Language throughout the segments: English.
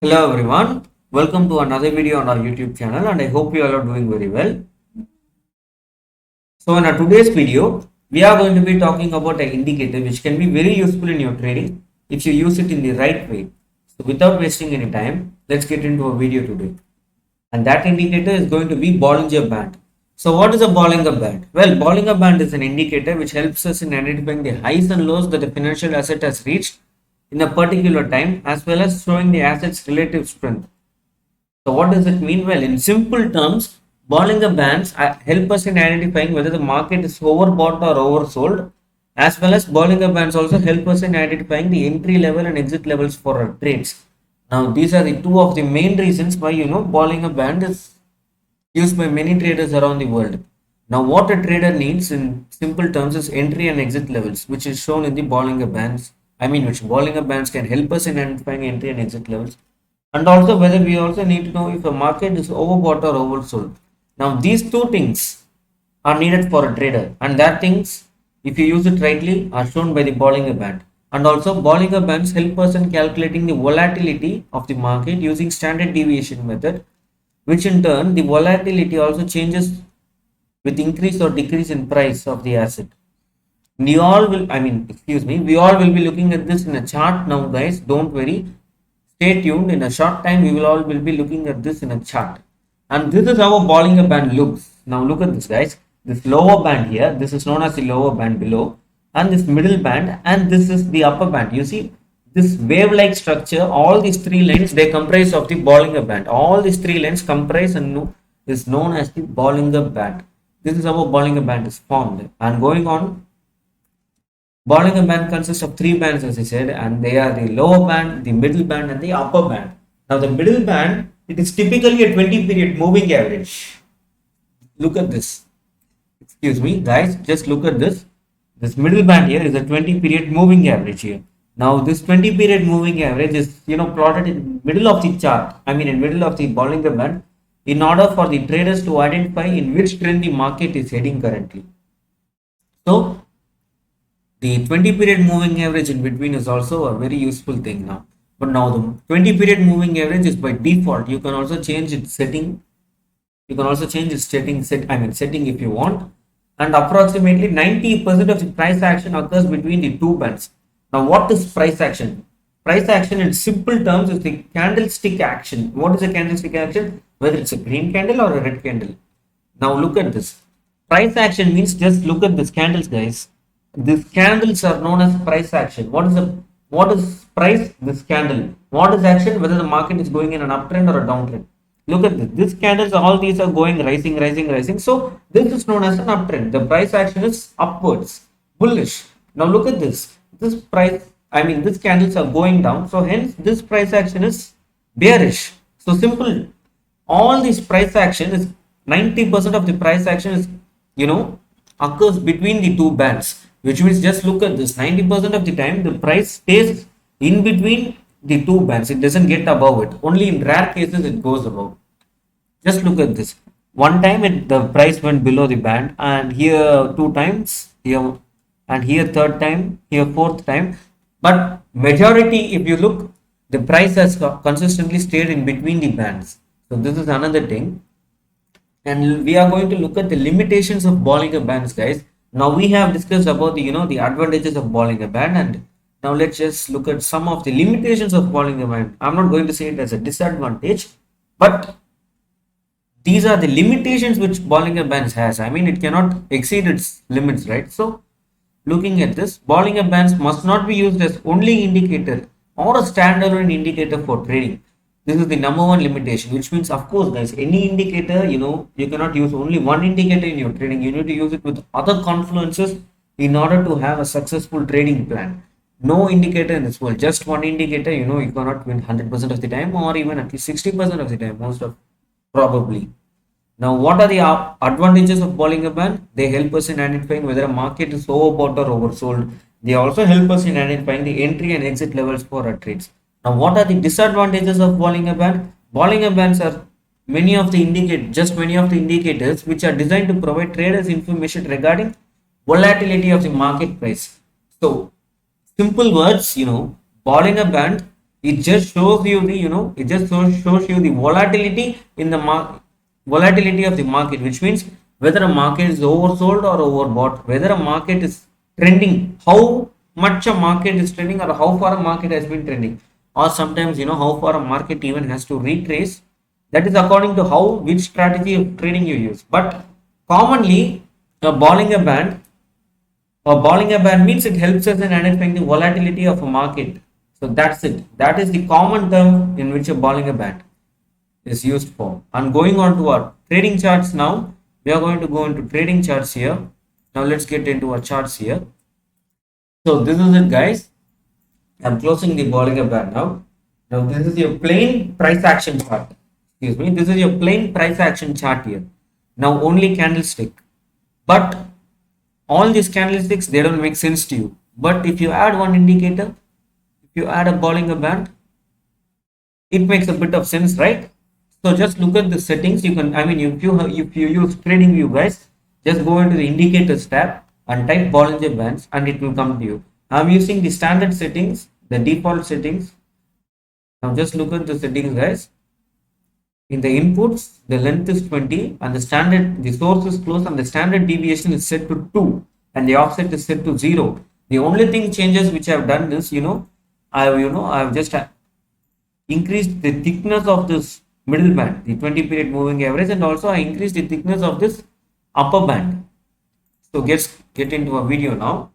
Hello everyone, welcome to another video on our YouTube channel and I hope you all are doing very well. So in our today's video, we are going to be talking about an indicator which can be very useful in your trading if you use it in the right way. So without wasting any time, let's get into a video today. And that indicator is going to be Bollinger Band. So what is a Bollinger Band? Well, Bollinger Band is an indicator which helps us in identifying the highs and lows that a financial asset has reached in a particular time as well as showing the asset's relative strength. So what does it mean? Well, in simple terms, Bollinger Bands help us in identifying whether the market is overbought or oversold, as well as Bollinger Bands also help us in identifying the entry level and exit levels for our trades. Now, these are the two of the main reasons why Bollinger Band is used by many traders around the world. Now, what a trader needs in simple terms is entry and exit levels, which is shown in the Bollinger Bands. Which Bollinger Bands can help us in identifying entry and exit levels, and also whether we also need to know if a market is overbought or oversold. Now these two things are needed for a trader, and that things, if you use it rightly, are shown by the Bollinger Band. And also Bollinger Bands help us in calculating the volatility of the market using standard deviation method, which in turn the volatility also changes with increase or decrease in price of the asset. We all will, we all will be looking at this in a chart now, guys. Don't worry. Stay tuned. In a short time, we will be looking at this in a chart. And this is how a Bollinger Band looks. Now look at this, guys. This lower band here, this is known as the lower band below, and this middle band, and this is the upper band. You see this wave-like structure. All these three lines, they comprise of the Bollinger Band. All these three lines comprise and is known as the Bollinger Band. This is how a Bollinger Band is formed. And going on, Bollinger Band consists of three bands, as I said, and they are the lower band, the middle band, and the upper band. Now, the middle band, it is typically a 20-period moving average. Look at this. Excuse me, guys, just look at this. This middle band here is a 20-period moving average here. Now, this 20-period moving average is, plotted in middle of the chart. In middle of the Bollinger Band, in order for the traders to identify in which trend the market is heading currently. So, the 20-period moving average in between is also a very useful thing now. But now the 20-period moving average is by default. You can also change its setting. You can also change its setting if you want. And approximately 90% of the price action occurs between the two bands. Now what is price action? Price action in simple terms is the candlestick action. What is a candlestick action? Whether it's a green candle or a red candle. Now look at this. Price action means, just look at these candles, guys. These candles are known as price action. What is price? This candle. What is action? Whether the market is going in an uptrend or a downtrend. Look at this. These candles, all these are going rising. So this is known as an uptrend. The price action is upwards, bullish. Now look at this. These candles are going down. So hence this price action is bearish. So simple. All these price action is 90% of the price action is, occurs between the two bands. Which means, just look at this, 90% of the time the price stays in between the two bands. It doesn't get above it. Only in rare cases it goes above. Just look at this. One time the price went below the band, and here two times, here and here third time, here fourth time. But majority, if you look, the price has consistently stayed in between the bands. So this is another thing. And we are going to look at the limitations of Bollinger Bands, guys. Now we have discussed about the advantages of Bollinger Band, and now let's just look at some of the limitations of Bollinger Band. I'm not going to say it as a disadvantage, but these are the limitations which Bollinger Bands has. It cannot exceed its limits, right? So looking at this, Bollinger Bands must not be used as only indicator or a standalone indicator for trading. This is the number one limitation, which means, of course, guys, any indicator, you cannot use only one indicator in your trading. You need to use it with other confluences in order to have a successful trading plan. No indicator in this world, just one indicator, you cannot win 100% of the time, or even at least 60% of the time, most of probably. Now, what are the advantages of Bollinger Band? They help us in identifying whether a market is overbought or oversold. They also help us in identifying the entry and exit levels for our trades. Now, what are the disadvantages of Bollinger Band? Bollinger Bands are many of the indicators which are designed to provide traders information regarding volatility of the market price. So, simple words, Bollinger Band It just shows you the, it just shows you the volatility in the volatility of the market, which means whether a market is oversold or overbought, whether a market is trending, how much a market is trending, or how far a market has been trending, or sometimes, how far a market even has to retrace. That is according to how which strategy of trading you use. But commonly, a Bollinger Band means it helps us in identifying the volatility of a market. So that's it. That is the common term in which a Bollinger Band is used for. And going on to our trading charts now, we are going to go into trading charts here. Now let's get into our charts here. So this is it, guys. I'm closing the Bollinger Band now. Now this is your plain price action chart. Excuse me. This is your plain price action chart here. Now only candlestick. But all these candlesticks, they don't make sense to you. But if you add one indicator, if you add a Bollinger Band, it makes a bit of sense, right? So just look at the settings. You can, I mean, if you use trading view, guys, just go into the indicators tab and type Bollinger Bands and it will come to you. I'm using the standard settings, the default settings. Now just look at the settings, guys. In the inputs, the length is 20 and the source is close and the standard deviation is set to 2 and the offset is set to 0. The only thing changes which I have done is, I've just increased the thickness of this middle band, the 20 period moving average, and also I increased the thickness of this upper band. So get into a video now.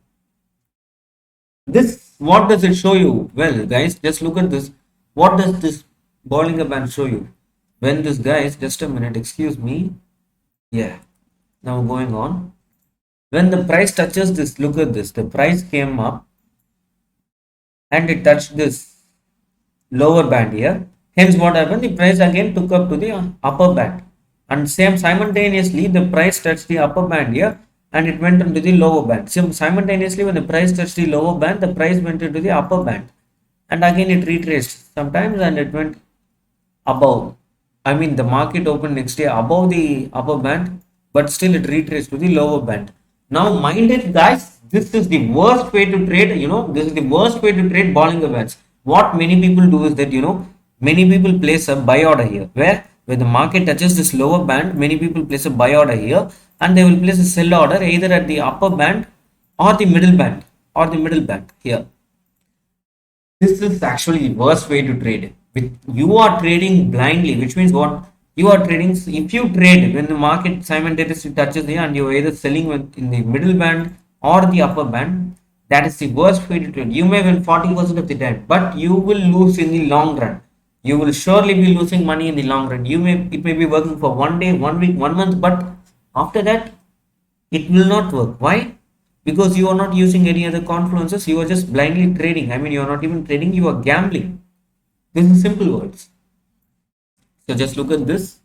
This, what does it show you? Well, guys, just look at this. What does this Bollinger Band show you? When this, guys, just a minute, excuse me. Yeah, now going on. When the price touches this, look at this. The price came up and it touched this lower band here. Hence, what happened? The price again took up to the upper band, and same simultaneously the price touched the upper band here, and it went into the lower band. So simultaneously, when the price touched the lower band, the price went into the upper band, and again it retraced sometimes, and it went above. I mean, the market opened next day above the upper band, but still it retraced to the lower band. Now, mind it, guys, this is the worst way to trade. This is the worst way to trade Bollinger Bands. What many people do is that, many people place a buy order here, where when the market touches this lower band, many people place a buy order here, and they will place a sell order either at the upper band or the middle band here. This is actually the worst way to trade. You are trading blindly, which means what? You are trading. If you trade when the market simultaneously touches here and you are either selling in the middle band or the upper band, that is the worst way to trade. You may win 40% of the time, but you will lose in the long run. You will surely be losing money in the long run. It may be working for 1 day, 1 week, 1 month, but after that, it will not work. Why? Because you are not using any other confluences. You are just blindly trading. I mean, you are not even trading. You are gambling. This is simple words. So just look at this.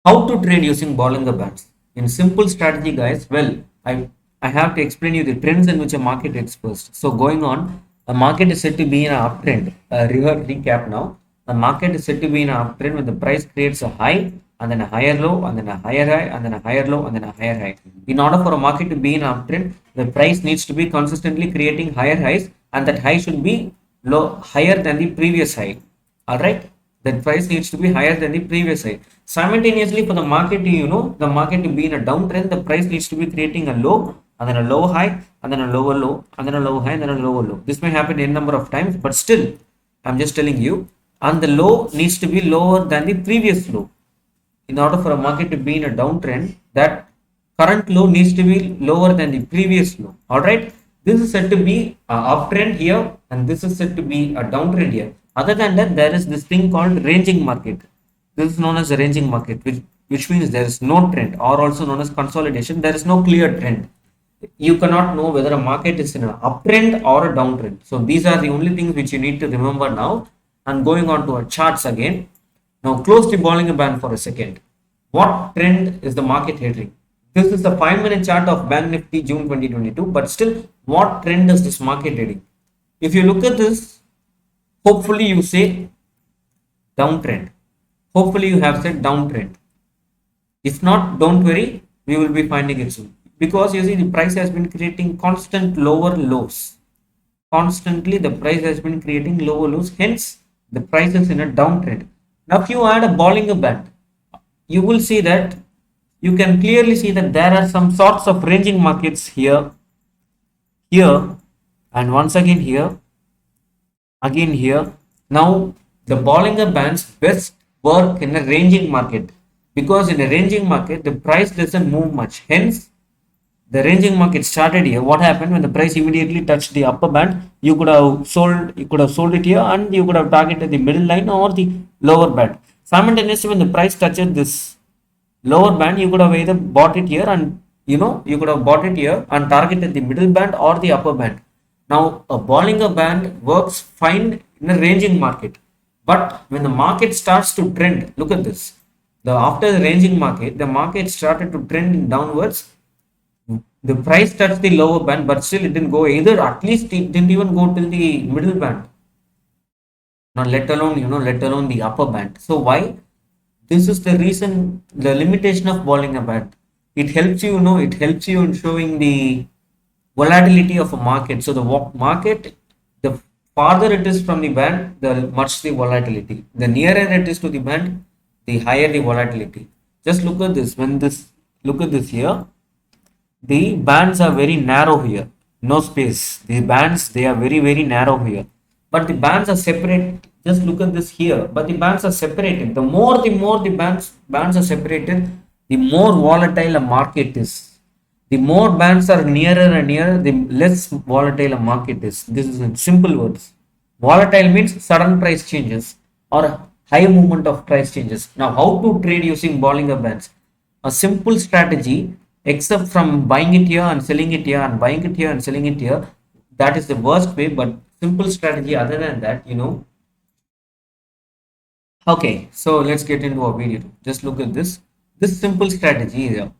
How to trade using Bollinger Bands. In simple strategy, guys, well, I have to explain you the trends in which a market trades first. So going on, a market is said to be in an uptrend. Recap now. A market is said to be in an uptrend when the price creates a high and then a higher low and then a higher high and then a higher low and then a higher high. In order for a market to be in an uptrend, the price needs to be consistently creating higher highs and that high should be higher than the previous high. All right, that price needs to be higher than the previous high. Simultaneously, for the market to the market to be in a downtrend, the price needs to be creating a low and then a low high and then a lower low and then a low high and then a lower low. This may happen n number of times, but still I'm just telling you, and the low needs to be lower than the previous low. In order for a market to be in a downtrend, that current low needs to be lower than the previous low. All right, this is said to be an uptrend here and this is said to be a downtrend here. Other than that, there is this thing called ranging market. This is known as a ranging market, which means there is no trend, or also known as consolidation. There is no clear trend. You cannot know whether a market is in an uptrend or a downtrend. So these are the only things which you need to remember now. And going on to our charts again. Now close the Bollinger Band for a second. What trend is the market heading? This is the 5-minute chart of Bank Nifty June 2022. But still, what trend is this market heading? If you look at this, hopefully you say downtrend. Hopefully you have said downtrend. If not, don't worry, we will be finding it soon. Because you see the price has been creating constant lower lows. constantly the price has been creating lower lows, hence the price is in a downtrend. Now if you add a Bollinger Band, you will see that you can clearly see that there are some sorts of ranging markets here, here, and once again here. Now the Bollinger Bands best work in a ranging market, because in a ranging market the price doesn't move much, hence the ranging market started here. What happened when the price immediately touched the upper band? You could have sold it here, and you could have targeted the middle line or the lower band. Simultaneously, when the price touches this lower band, you could have either bought it here, and you could have bought it here and targeted the middle band or the upper band. Now a Bollinger Band works fine in a ranging market, but when the market starts to trend, look at this. The after the ranging market, the market started to trend downwards. The price touched the lower band, but still it didn't go either. At least it didn't even go till the middle band. Now, let alone the upper band. So why? This is the reason, the limitation of Bollinger Band. It helps it helps you in showing the volatility of a market. So the market, the farther it is from the band, the much the volatility. The nearer it is to the band, the higher the volatility. Just look at this. Look at this here. The bands are very narrow here, no space. The bands, they are very narrow here, but the bands are separate. Just look at this here, but the bands are separated. The more the bands are separated, the more volatile a market is. The more bands are nearer and nearer, the less volatile a market is. This is in simple words. Volatile means sudden price changes or high movement of price changes. Now, how to trade using Bollinger Bands? A simple strategy, except from buying it here and selling it here and buying it here and selling it here. That is the worst way, but simple strategy other than that. Okay, so let's get into a video. Just look at this. This simple strategy here.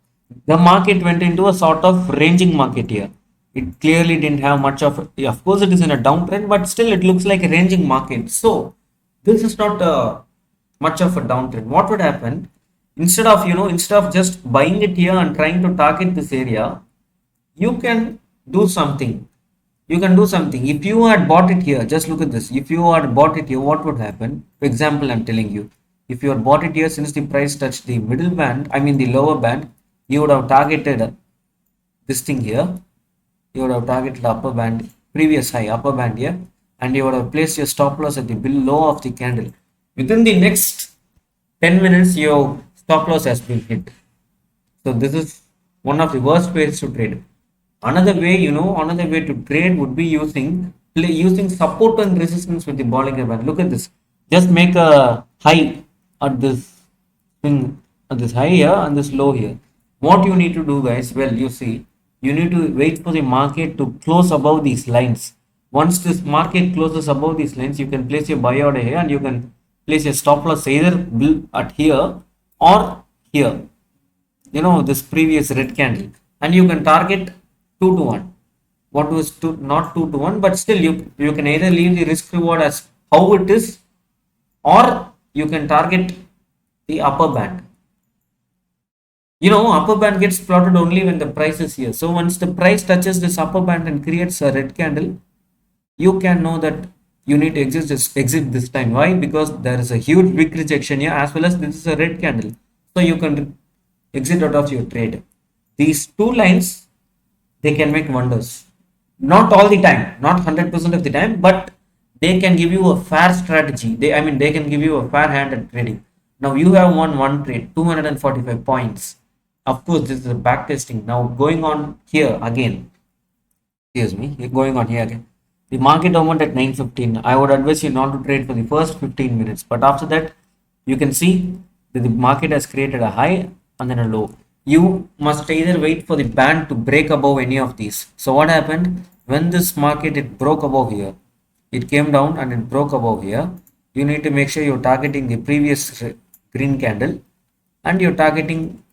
The market went into a sort of ranging market here. It clearly didn't have much of course, it is in a downtrend, but still it looks like a ranging market. So this is not much of a downtrend. What would happen? Instead of just buying it here and trying to target this area, you can do something. If you had bought it here, just look at this. If you had bought it here, what would happen? For example, I'm telling you, if you had bought it here, since the price touched the middle band, I mean the lower band, you would have targeted this thing here. You would have targeted upper band, previous high, upper band here, and you would have placed your stop loss at the below of the candle. Within the next 10 minutes, your stop loss has been hit. So this is one of the worst ways to trade. Another way to trade would be using support and resistance with the Bollinger Band. Look at this. Just make a high at this thing, at this high here and this low here. What you need to do, guys? Well, you need to wait for the market to close above these lines. Once this market closes above these lines, you can place your buy order here and you can place your stop loss either at here or here. This previous red candle, and you can target 2 to 1. What was not 2 to 1, but still you can either leave the risk reward as how it is, or you can target the upper band. Upper band gets plotted only when the price is here. So once the price touches this upper band and creates a red candle, you can know that you need to exit this time. Why? Because there is a huge big rejection here, as well as this is a red candle. So you can exit out of your trade. These two lines, they can make wonders. Not all the time, not 100% of the time, but they can give you a fair strategy. They can give you a fair hand at trading. Now you have won one trade, 245 points. Of course, this is a back testing. Now going on here again. Excuse me, going on here again. The market opened at 9:15. I would advise you not to trade for the first 15 minutes, but after that, you can see that the market has created a high and then a low. You must either wait for the band to break above any of these. So what happened when this market, it broke above here, it came down and it broke above here. You need to make sure you're targeting the previous green candle, and you're targeting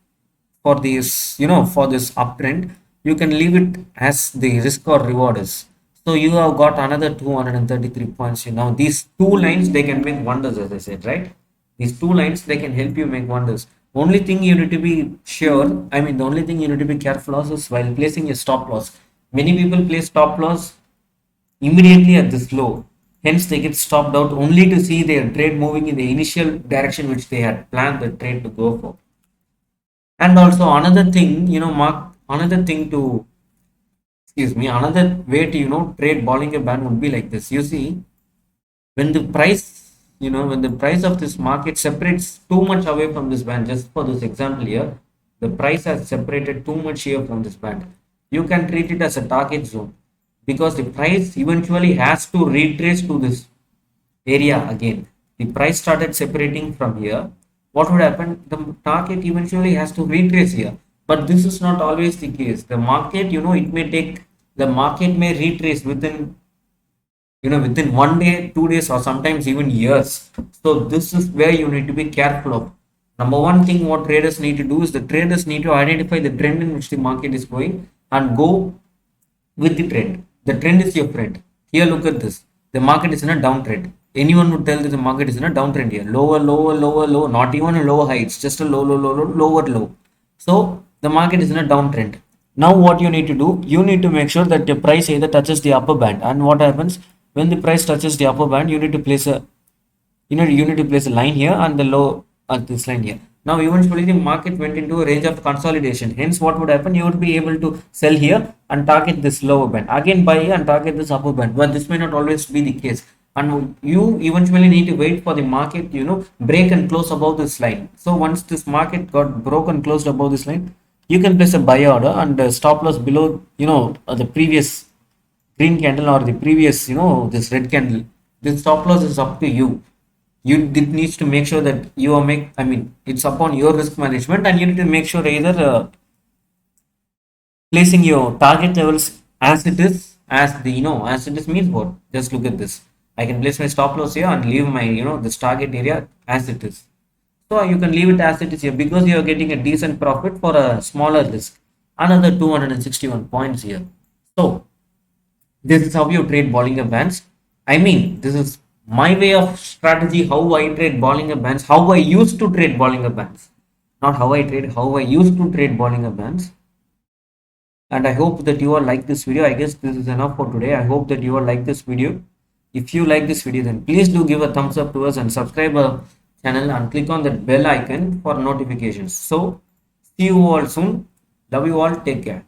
for this uptrend. You can leave it as the risk or reward is. So you have got another 233 points. Now these two lines, they can make wonders, as I said, right? These two lines, they can help you make wonders. Only thing you need to be the only thing you need to be careful of is while placing a stop loss. Many people place stop loss immediately at this low. Hence, they get stopped out only to see their trade moving in the initial direction which they had planned the trade to go for. And also another thing, Mark, another thing to, excuse me, another way to, trade Bollinger Band would be like this. You see, when the price, when the price of this market separates too much away from this band, just for this example here, the price has separated too much here from this band. You can treat it as a target zone because the price eventually has to retrace to this area again. The price started separating from here. What would happen? The target eventually has to retrace here. But this is not always the case. The market, it may take, the market may retrace within 1 day, 2 days, or sometimes even years. So this is where you need to be careful of. Number one thing what traders need to do is the traders need to identify the trend in which the market is going and go with the trend. The trend is your friend. Here, look at this. The market is in a downtrend. Anyone would tell that the market is in a downtrend here. Lower, lower, lower, low. Not even a lower high. It's just a low, low, low, low, lower low. So the market is in a downtrend. Now what you need to do? You need to make sure that the price either touches the upper band. And what happens when the price touches the upper band? You need to place a line here and the low at this line here. Now eventually the market went into a range of consolidation. Hence what would happen? You would be able to sell here and target this lower band. Again buy and target this upper band. But this may not always be the case. And you eventually need to wait for the market, break and close above this line. So once this market got broken closed above this line, you can place a buy order and stop loss below, the previous green candle or the previous, this red candle. This stop loss is up to you. You needs to make sure that you are it's upon your risk management, and you need to make sure either placing your target levels as it is, as it is means what? Just look at this. I can place my stop loss here and leave my, this target area as it is. So you can leave it as it is here because you are getting a decent profit for a smaller risk. Another 261 points here. So this is how you trade Bollinger Bands. This is my way of strategy, how I trade Bollinger Bands, how I used to trade Bollinger Bands. Not how I trade, how I used to trade Bollinger Bands. And I hope that you all like this video. I guess this is enough for today. I hope that you all like this video. If you like this video, then please do give a thumbs up to us and subscribe our channel and click on that bell icon for notifications. So see you all soon. Love you all. Take care.